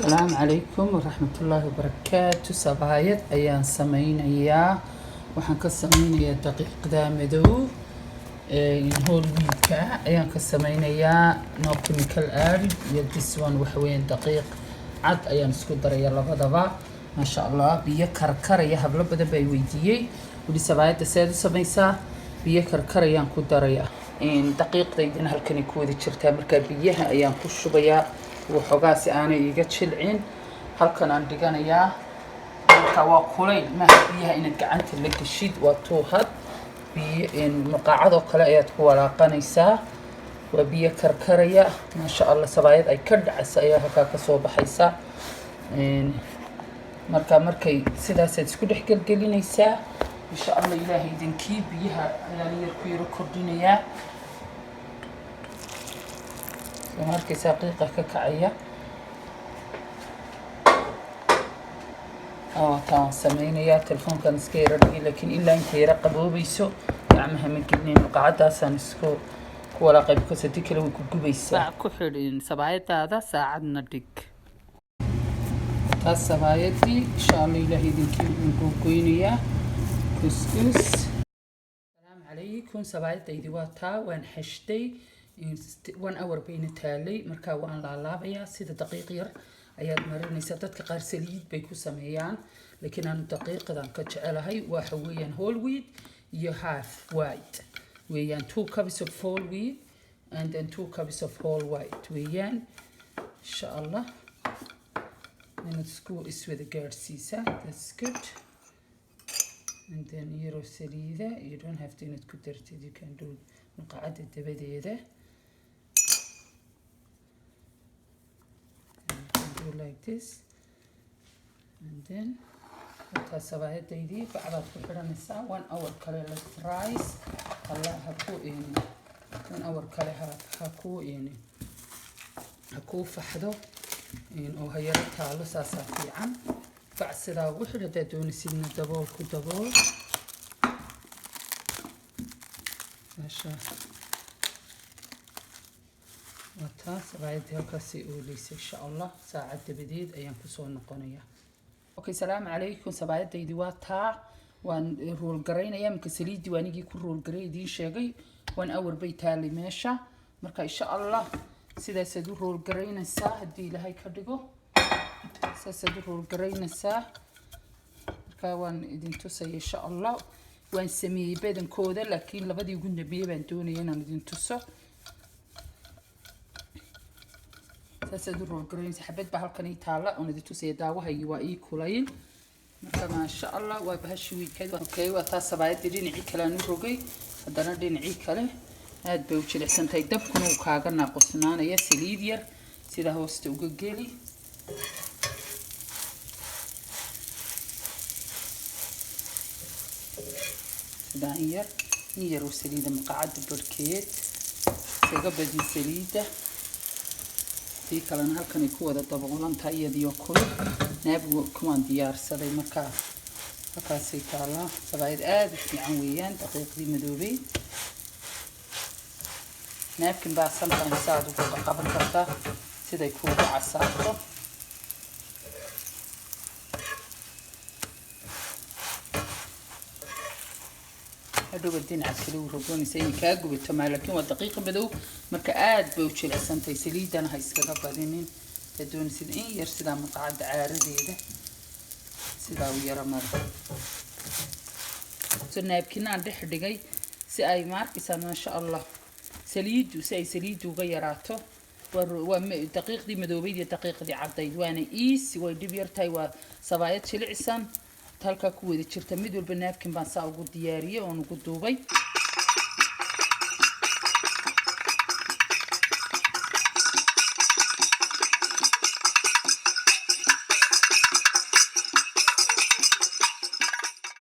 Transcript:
السلام عليكم ورحمة الله وبركاته. سبايد أيان سمينيا waxaan ka samaynayaa daqiiqda madow whole wheat ayaan ka samaynayaa no chemical added iyo this one waxa weeyaan daqiiq cad ayaan isku darayaa labadaba ma sha Allah biyo karkaraya hablo badan bay weydiiyay wali sabaayada seed u samaysaa biyo karkarayaan ku darayaa daqiiqdaydan halkan ku wada jirtaa marka biyaha ayaan ku shubayaa waxoogaasi aanay iga jilcin halkan aan dhiganayaa waa kulay ma biyaha inaad gacanta la gashid waa toohad biyo maqaacado kale ayaad ku walaaqanaysaa waa biyo karkaraya ma sha Allah sabaayad ay ka dhacaysa ayaa halka ka soo baxaysa markay sidaas aad isku dhex galgelinaysaa insha Allah ilaahay idinkii biyaha ayaa yar ku yar kordhinayaa markay saqiiqa ka kacaya taan sameynaya telefoonkan iska yara dhigi laakiin ilaa inta yara qaboobayso gacmaha ma gelin qacadaasaan isku ku walaaqay because hadii kale way ku gubaysaa ku xidhin sabaayadaada saacadna dhig taas sabaayadii insha Allah ilaahay idinkii ugu goynayaa kuskus salaam calaykum sabaayadaydi waa taa waan xashtay 1 hour bayna taalay marka waan laalaabayaa sida daqiiq yar ayaad marinaysaa dadka qaar saliid bay ku sameeyaan laakiin aan daqiiqadan ka jecelahay waxa weeyaan whole wheat iyo half white weeyaan 2 cups of whole wheat and then 2 cups of whole white weeyaan insha Allah and school is with the gaarsiisa that's good and then yaro saliida you don't have to ku dartid you can do maqaacada dabadeeda like this and then sabaayadaydii bacdaad ku xiranaysaa 1 hour kale la fries Allah ha ku 1 hour kale ha ku faxdo oo hayar taalo saasa fiican bacsidaa ugu xidhada doonisidna dabool ku dabool masha وتاس بعد هكاسي وليس إن شاء الله ساعة بديد أيام كسون نقنية. أوكي سلام عليكم سبعة ديوات تا وان رول جرين أيام كسليد ديوانيجي كل رول جرين دي شيء وان أول بيتالي ماشى مركا إن شاء الله سيدا سدور رول جرين الساعة دي لهاي كردجو سدور رول جرين الساعة مركا وان إدين توسي إن شاء الله وان سمي بدن كودا لكن لبدي يقولنا بيبان أنا إدين توسو سأسدر الجرين سحبت بهالكني تالا ونديتو سيداوها يوائي كلين ما شاء الله وبهالشوي كذا أوكي وتاس بعد دين عيكلا نروجي هذا دين عيكلا هاد بوجه لحسن تيدب كنوا كاغنا قصنانا يا سليدير سيدا هوست وجيلي سيدا نير وسليدة مقعد بركيت سيقبل دي سليدة في كلام هالكن يكون هذا طبعاً تايد يأكل نبغى كمان ديار سلي مكان فكاسي كلا سبعيد في عنويان دقيق دي مدوبي نبكن بعد سنة نساعد وقت قبل كذا سيدا يكون عصاته هذا بدين عسلو وربوني سيني كاجو بالتمالكين والدقيقة بدو مركآد بوتشي الحسن تيسليد أنا هيسكاقا بعدين تدون سيدين يرسدا مقعد عاردي ده سيدا ويرا مرة سنة يبكينا عند حدقي سي ماركسا ما شاء الله سليد وسي سليد وغيراته ودقيق دي مدوبي دي دقيق دي عبدايد وانا إيس ويدي بيرتاي وصبايات شلعسان halka ku wada jirta mid walba naafkin baan saa ugu diyaariyay oo ugu duubay